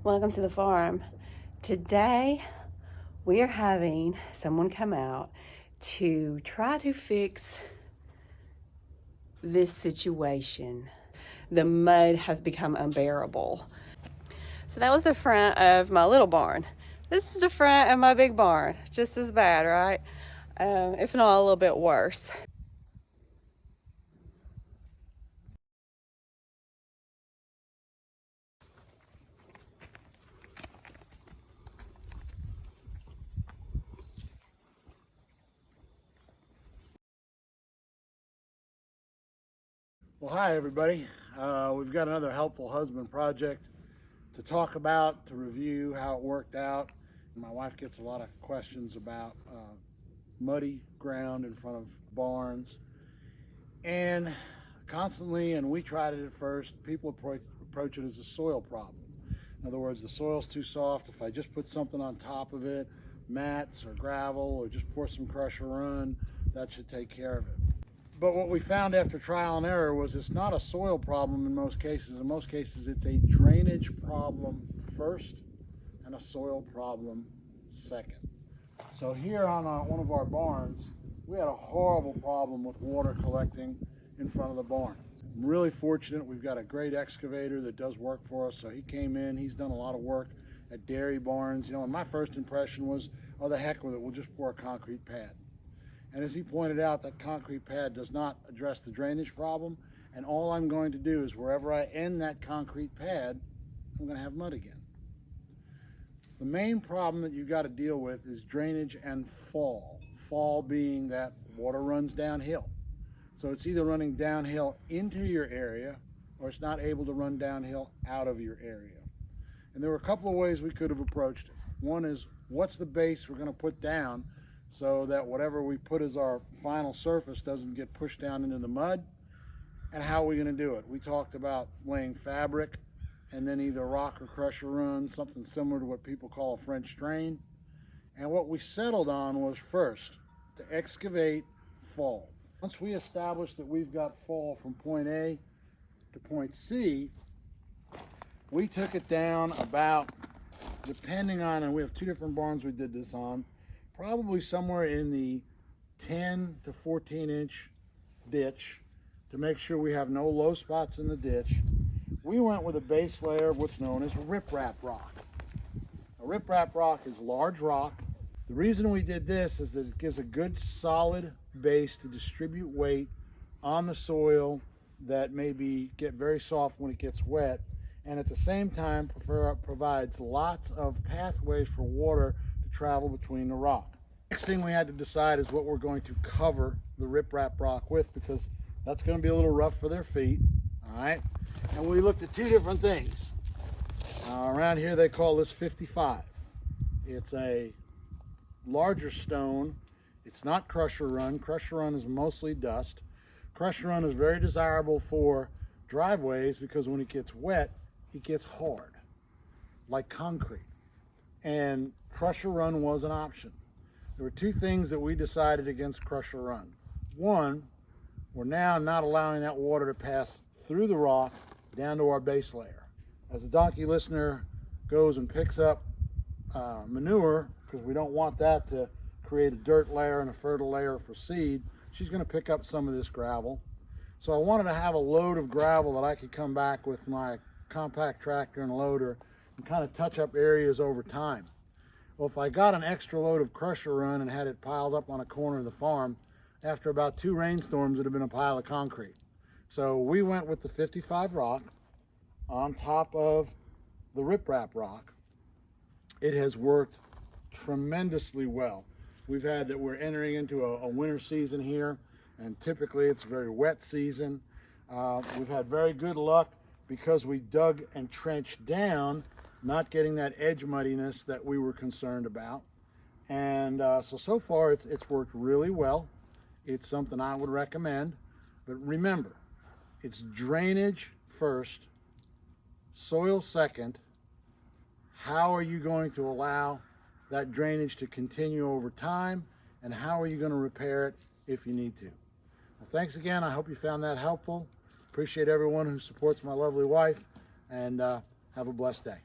Welcome to the farm. Today we are having someone come out to try to fix this situation. The mud has become unbearable. So that was the front of my little barn. This is the front of my big barn. Just as bad, right? If not a little bit worse. Well, hi everybody. We've got another Helpful Husband project to talk about, to review how it worked out. My wife gets a lot of questions about muddy ground in front of barns, and constantly, and we tried it at first, people approach it as a soil problem. In other words, the soil's too soft. If I just put something on top of it, mats or gravel, or just pour some Crusher Run, that should take care of it. But what we found after trial and error was it's not a soil problem in most cases. In most cases, it's a drainage problem first and a soil problem second. So here on one of our barns, we had a horrible problem with water collecting in front of the barn. I'm really fortunate. We've got a great excavator that does work for us. So he came in, he's done a lot of work at dairy barns. You know, and my first impression was, oh, the heck with it, we'll just pour a concrete pad. And as he pointed out, that concrete pad does not address the drainage problem. And all I'm going to do is wherever I end that concrete pad, I'm going to have mud again. The main problem that you've got to deal with is drainage and fall. Fall being that water runs downhill. So it's either running downhill into your area or it's not able to run downhill out of your area. And there were a couple of ways we could have approached it. One is, what's the base we're going to put down so that whatever we put as our final surface doesn't get pushed down into the mud? And how are we going to do it? We talked about laying fabric and then either rock or Crusher Run, something similar to what people call a French drain. And what we settled on was first to excavate fall. Once we established that we've got fall from point A to point C, we took it down about, depending on, and we have two different barns we did this on, probably somewhere in the 10 to 14 inch ditch to make sure we have no low spots in the ditch. We went with a base layer of what's known as riprap rock. A riprap rock is large rock. The reason we did this is that it gives a good solid base to distribute weight on the soil that maybe get very soft when it gets wet, and at the same time provides lots of pathways for water travel between the rock. Next thing we had to decide is what we're going to cover the riprap rock with, because that's going to be a little rough for their feet. All right, and we looked at two different things. Around here they call this 55. It's a larger stone. It's not Crusher Run. Crusher Run is mostly dust. Crusher Run is very desirable for driveways because when it gets wet, it gets hard, like concrete. And Crusher Run was an option. There were two things that we decided against Crusher Run. One, we're now not allowing that water to pass through the rock down to our base layer. As the donkey listener goes and picks up manure, because we don't want that to create a dirt layer and a fertile layer for seed, she's going to pick up some of this gravel. So I wanted to have a load of gravel that I could come back with my compact tractor and loader and kind of touch up areas over time. Well, if I got an extra load of Crusher Run and had it piled up on a corner of the farm, after about 2 rainstorms, it would have been a pile of concrete. So we went with the 55 rock on top of the riprap rock. It has worked tremendously well. We're entering into a winter season here, and typically it's a very wet season. We've had very good luck because we dug and trenched down, not getting that edge muddiness that we were concerned about. And so far it's worked really well. It's something I would recommend. But remember, it's drainage first, soil second. How are you going to allow that drainage to continue over time? And how are you going to repair it if you need to? Well, thanks again. I hope you found that helpful. Appreciate everyone who supports my lovely wife, and have a blessed day.